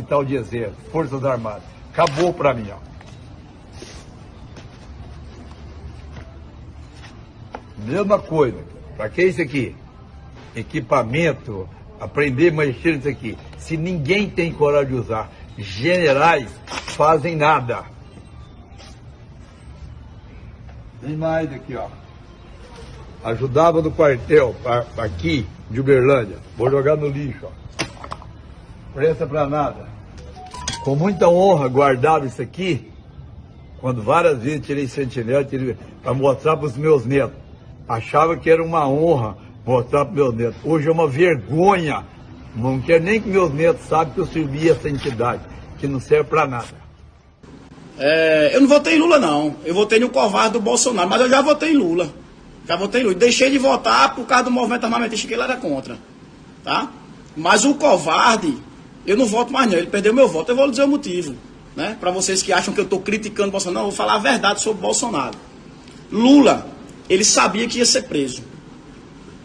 tal de exército, Forças Armadas. Acabou pra mim, ó. Mesma coisa. Pra que isso aqui? Equipamento, aprender a mexer nisso aqui. Se ninguém tem coragem de usar, generais fazem nada. Tem mais aqui, ó. Ajudava no quartel, aqui, de Uberlândia. Vou jogar no lixo, ó. Presta pra nada. Com muita honra guardava isso aqui, quando várias vezes tirei sentinela para mostrar para os meus netos. Achava que era uma honra mostrar para meus netos. Hoje é uma vergonha. Não quero nem que meus netos saibam que eu servi essa entidade, que não serve para nada. Eu não votei em Lula, não. Eu votei no covarde do Bolsonaro, mas eu já votei em Lula. Já votei em Lula. Deixei de votar por causa do movimento armamentista que ele era contra. Tá? Mas o covarde, eu não voto mais não. Ele perdeu meu voto. Eu vou lhe dizer o motivo. Né? Para vocês que acham que eu estou criticando o Bolsonaro, eu vou falar a verdade sobre o Bolsonaro. Lula, ele sabia que ia ser preso.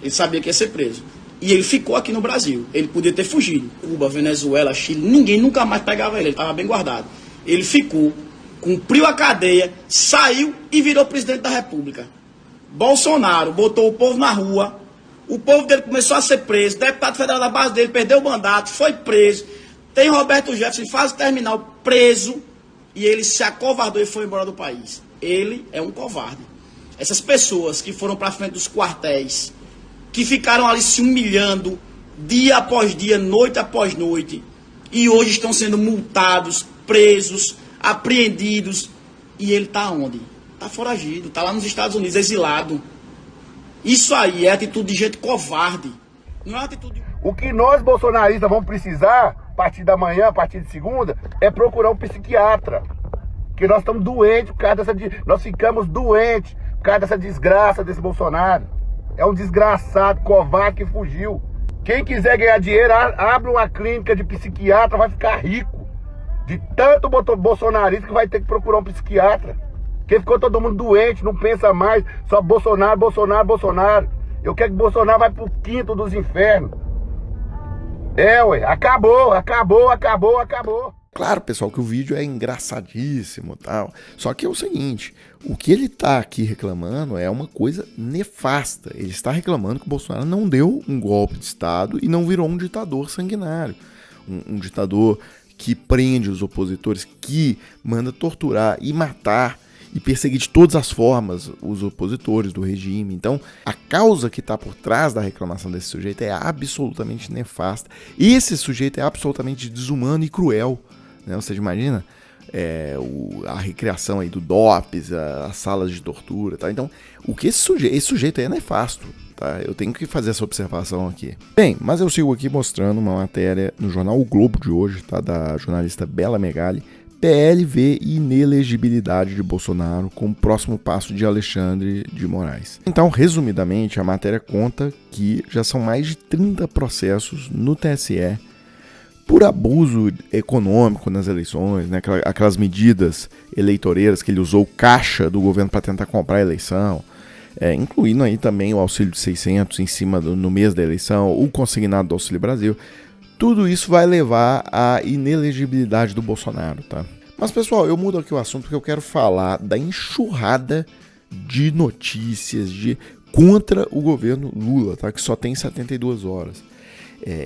Ele sabia que ia ser preso. E ele ficou aqui no Brasil. Ele podia ter fugido. Cuba, Venezuela, Chile, ninguém nunca mais pegava ele. Ele estava bem guardado. Ele ficou, cumpriu a cadeia, saiu e virou presidente da República. Bolsonaro botou o povo na rua. O povo dele começou a ser preso. Deputado federal da base dele perdeu o mandato, foi preso. Tem Roberto Jefferson em fase terminal preso. E ele se acovardou e foi embora do país. Ele é um covarde. Essas pessoas que foram para frente dos quartéis, que ficaram ali se humilhando dia após dia, noite após noite, e hoje estão sendo multados, presos, apreendidos, e ele está onde? Está foragido, está lá nos Estados Unidos, exilado. Isso aí é atitude de gente covarde, não é atitude... O que nós bolsonaristas vamos precisar, a partir da manhã, a partir de segunda, é procurar um psiquiatra. Porque nós estamos doentes por causa dessa... Nós ficamos doentes por causa dessa desgraça desse Bolsonaro. É um desgraçado, covarde que fugiu. Quem quiser ganhar dinheiro, abre uma clínica de psiquiatra, vai ficar rico. De tanto bolsonarista que vai ter que procurar um psiquiatra. Porque ficou todo mundo doente, não pensa mais, só Bolsonaro, Bolsonaro, Bolsonaro. Eu quero que Bolsonaro vai pro quinto dos infernos. Acabou. Claro, pessoal, que o vídeo é engraçadíssimo e tal. Só que é o seguinte, o que ele tá aqui reclamando é uma coisa nefasta. Ele está reclamando que o Bolsonaro não deu um golpe de Estado e não virou um ditador sanguinário. Um ditador que prende os opositores, que manda torturar e matar e perseguir de todas as formas os opositores do regime. Então, a causa que está por trás da reclamação desse sujeito é absolutamente nefasta. Esse sujeito é absolutamente desumano e cruel. Né? Você imagina a recriação aí do DOPS, as salas de tortura, tá? Então, o que esse sujeito aí é nefasto, tá? Eu tenho que fazer essa observação aqui. Bem, mas eu sigo aqui mostrando uma matéria no jornal O Globo de hoje, tá? Da jornalista Bela Megali. PL vê inelegibilidade de Bolsonaro como próximo passo de Alexandre de Moraes. Então, resumidamente, a matéria conta que já são mais de 30 processos no TSE por abuso econômico nas eleições, né? Aquelas medidas eleitoreiras que ele usou caixa do governo para tentar comprar a eleição, incluindo aí também o auxílio de 600 em cima no mês da eleição, o consignado do Auxílio Brasil. Tudo isso vai levar à inelegibilidade do Bolsonaro, tá? Mas, pessoal, eu mudo aqui o assunto porque eu quero falar da enxurrada de notícias contra o governo Lula, tá? Que só tem 72 horas.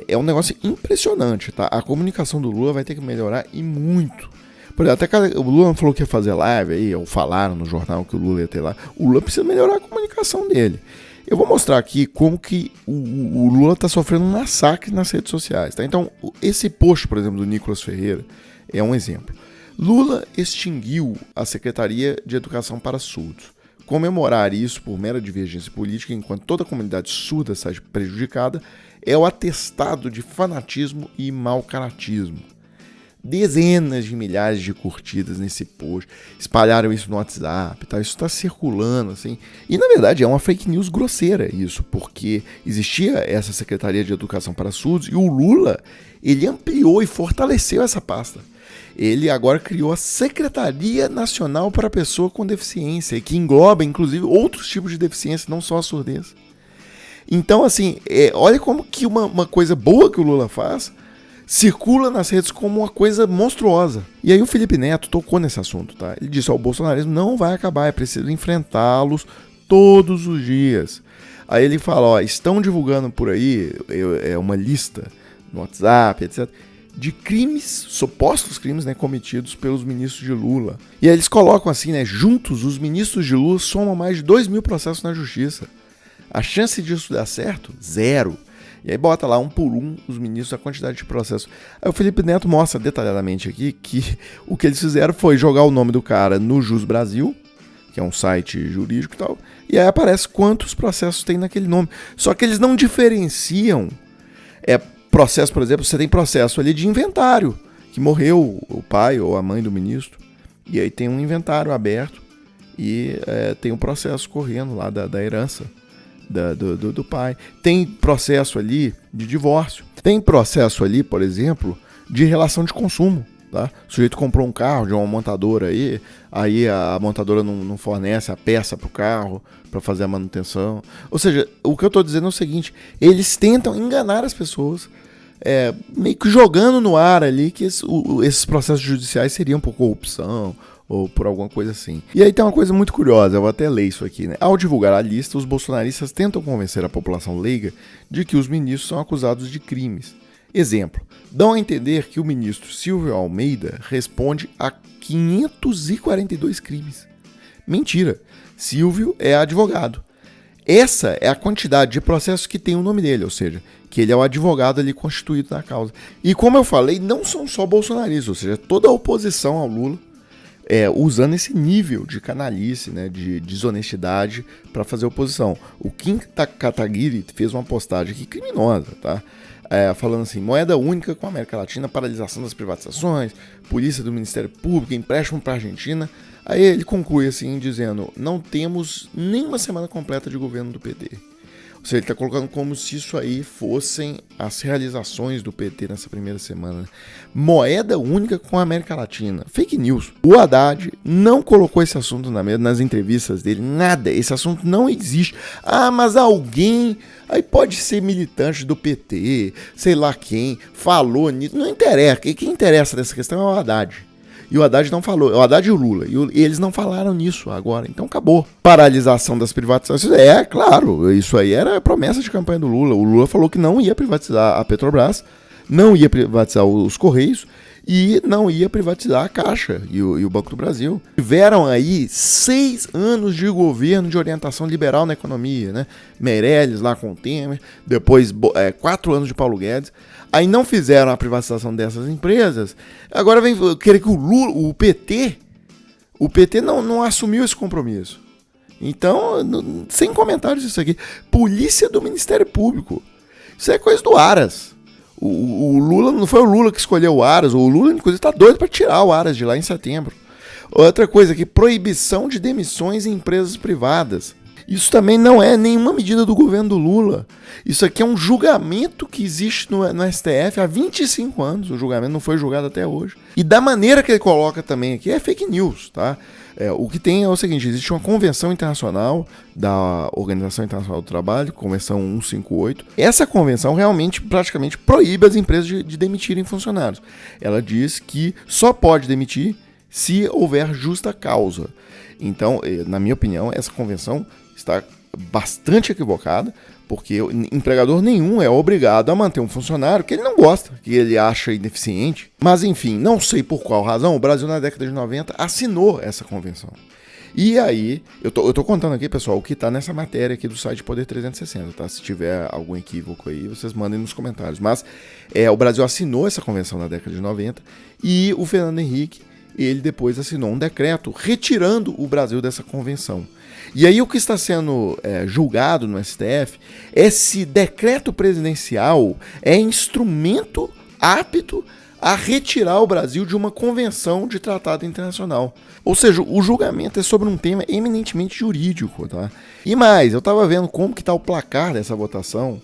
É um negócio impressionante, tá? A comunicação do Lula vai ter que melhorar e muito. Por exemplo, até o Lula falou que ia fazer live aí, ou falaram no jornal que o Lula ia ter lá. O Lula precisa melhorar a comunicação dele. Eu vou mostrar aqui como que o Lula está sofrendo um massacre nas redes sociais, tá? Então, esse post, por exemplo, do Nicolas Ferreira é um exemplo. Lula extinguiu a Secretaria de Educação para Surdos. Comemorar isso por mera divergência política, enquanto toda a comunidade surda sai prejudicada, é o atestado de fanatismo e mau caratismo. Dezenas de milhares de curtidas nesse post, espalharam isso no WhatsApp, tá? Isso está circulando, assim. E, na verdade, é uma fake news grosseira isso, porque existia essa Secretaria de Educação para Surdos e o Lula, ele ampliou e fortaleceu essa pasta. Ele agora criou a Secretaria Nacional para a Pessoa com Deficiência, que engloba, inclusive, outros tipos de deficiência, não só a surdez. Então, assim, olha como que uma coisa boa que o Lula faz circula nas redes como uma coisa monstruosa. E aí o Felipe Neto tocou nesse assunto, tá? Ele disse, o bolsonarismo não vai acabar, é preciso enfrentá-los todos os dias. Aí ele fala, estão divulgando por aí uma lista no WhatsApp, etc., de crimes, supostos crimes, né, cometidos pelos ministros de Lula. E aí eles colocam assim, né, juntos os ministros de Lula somam mais de 2.000 processos na justiça. A chance disso dar certo? 0. E aí bota lá, um por um, os ministros, a quantidade de processos. Aí o Felipe Neto mostra detalhadamente aqui que o que eles fizeram foi jogar o nome do cara no Jus Brasil, que é um site jurídico e tal, e aí aparece quantos processos tem naquele nome. Só que eles não diferenciam processo, por exemplo, você tem processo ali de inventário, que morreu o pai ou a mãe do ministro, e aí tem um inventário aberto e tem um processo correndo lá da herança do pai. Tem processo ali de divórcio. Tem processo ali, por exemplo, de relação de consumo. Tá? O sujeito comprou um carro de uma montadora aí a montadora não fornece a peça para o carro para fazer a manutenção. Ou seja, o que eu estou dizendo é o seguinte, eles tentam enganar as pessoas, meio que jogando no ar ali que esses processos judiciais seriam por corrupção ou por alguma coisa assim. E aí tem uma coisa muito curiosa, eu vou até ler isso aqui, né? Ao divulgar a lista, os bolsonaristas tentam convencer a população leiga de que os ministros são acusados de crimes. Exemplo, dão a entender que o ministro Silvio Almeida responde a 542 crimes. Mentira, Silvio é advogado. Essa é a quantidade de processos que tem o nome dele, ou seja, que ele é o advogado ali constituído na causa. E como eu falei, não são só bolsonaristas, ou seja, toda a oposição ao Lula usando esse nível de canalice, né, de desonestidade para fazer oposição. O Kim Kataguiri fez uma postagem aqui criminosa, tá? Falando assim, moeda única com a América Latina, paralisação das privatizações, polícia do Ministério Público, empréstimo para a Argentina. Aí ele conclui assim, dizendo, não temos nem uma semana completa de governo do PT. Ou seja, ele está colocando como se isso aí fossem as realizações do PT nessa primeira semana. Moeda única com a América Latina. Fake news. O Haddad não colocou esse assunto na mesa, nas entrevistas dele, nada. Esse assunto não existe. Mas alguém, aí pode ser militante do PT, sei lá quem, falou nisso. Não interessa. Quem interessa dessa questão é o Haddad. E o Haddad não falou, o Haddad e o Lula, e eles não falaram nisso agora, então acabou. Paralisação das privatizações, claro, isso aí era a promessa de campanha do Lula. O Lula falou que não ia privatizar a Petrobras, não ia privatizar os Correios e não ia privatizar a Caixa e o Banco do Brasil. Tiveram aí 6 anos de governo de orientação liberal na economia, né? Meirelles lá com o Temer, depois 4 anos de Paulo Guedes. Aí não fizeram a privatização dessas empresas. Agora vem querer que o PT não assumiu esse compromisso. Então, sem comentários isso aqui. Polícia do Ministério Público. Isso é coisa do Aras. O Lula, não foi o Lula que escolheu o Aras. O Lula, inclusive, está doido para tirar o Aras de lá em setembro. Outra coisa aqui, proibição de demissões em empresas privadas. Isso também não é nenhuma medida do governo do Lula. Isso aqui é um julgamento que existe no STF há 25 anos. O julgamento não foi julgado até hoje. E da maneira que ele coloca também aqui é fake news, tá? O que tem é o seguinte, existe uma convenção internacional da Organização Internacional do Trabalho, Convenção 158. Essa convenção realmente praticamente proíbe as empresas de demitirem funcionários. Ela diz que só pode demitir se houver justa causa. Então, na minha opinião, essa convenção está bastante equivocada, porque empregador nenhum é obrigado a manter um funcionário que ele não gosta, que ele acha ineficiente. Mas enfim, não sei por qual razão, o Brasil na década de 90 assinou essa convenção. E aí, eu tô contando aqui, pessoal, o que tá nessa matéria aqui do site Poder 360, tá? Se tiver algum equívoco aí, vocês mandem nos comentários. Mas o Brasil assinou essa convenção na década de 90 e o Fernando Henrique, ele depois assinou um decreto retirando o Brasil dessa convenção. E aí o que está sendo julgado no STF é se decreto presidencial é instrumento apto a retirar o Brasil de uma convenção de tratado internacional. Ou seja, o julgamento é sobre um tema eminentemente jurídico, tá? E mais, eu estava vendo como que está o placar dessa votação.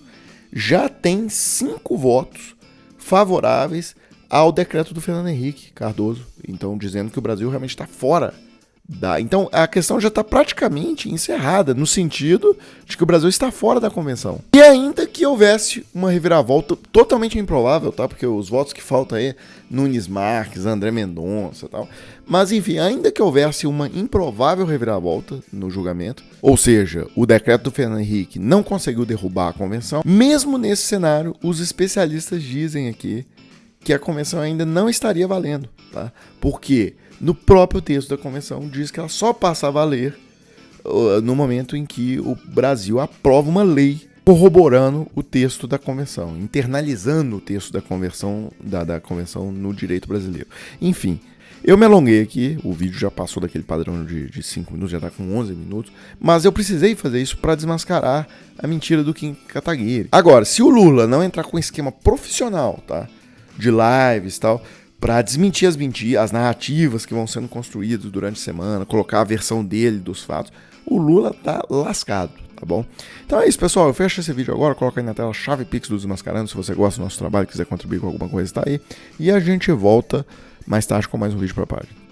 Já tem 5 votos favoráveis ao decreto do Fernando Henrique Cardoso. Então, dizendo que o Brasil realmente está fora Então a questão já está praticamente encerrada, no sentido de que o Brasil está fora da convenção. E ainda que houvesse uma reviravolta totalmente improvável, tá? Porque os votos que faltam aí, Nunes Marques, André Mendonça e tal. Mas enfim, ainda que houvesse uma improvável reviravolta no julgamento, ou seja, o decreto do Fernando Henrique não conseguiu derrubar a convenção, mesmo nesse cenário, os especialistas dizem aqui que a convenção ainda não estaria valendo, tá? Porque no próprio texto da convenção diz que ela só passa a valer no momento em que o Brasil aprova uma lei corroborando o texto da convenção, internalizando o texto da convenção no direito brasileiro. Enfim, eu me alonguei aqui, o vídeo já passou daquele padrão de 5 minutos, já está com 11 minutos, mas eu precisei fazer isso para desmascarar a mentira do Kim Kataguiri. Agora, se o Lula não entrar com um esquema profissional, tá, de lives e tal, para desmentir as narrativas que vão sendo construídas durante a semana, colocar a versão dele dos fatos, o Lula tá lascado, tá bom? Então é isso, pessoal, eu fecho esse vídeo agora, coloca aí na tela a chave Pix do Desmascarando, se você gosta do nosso trabalho, quiser contribuir com alguma coisa, tá aí, e a gente volta mais tarde com mais um vídeo pra página.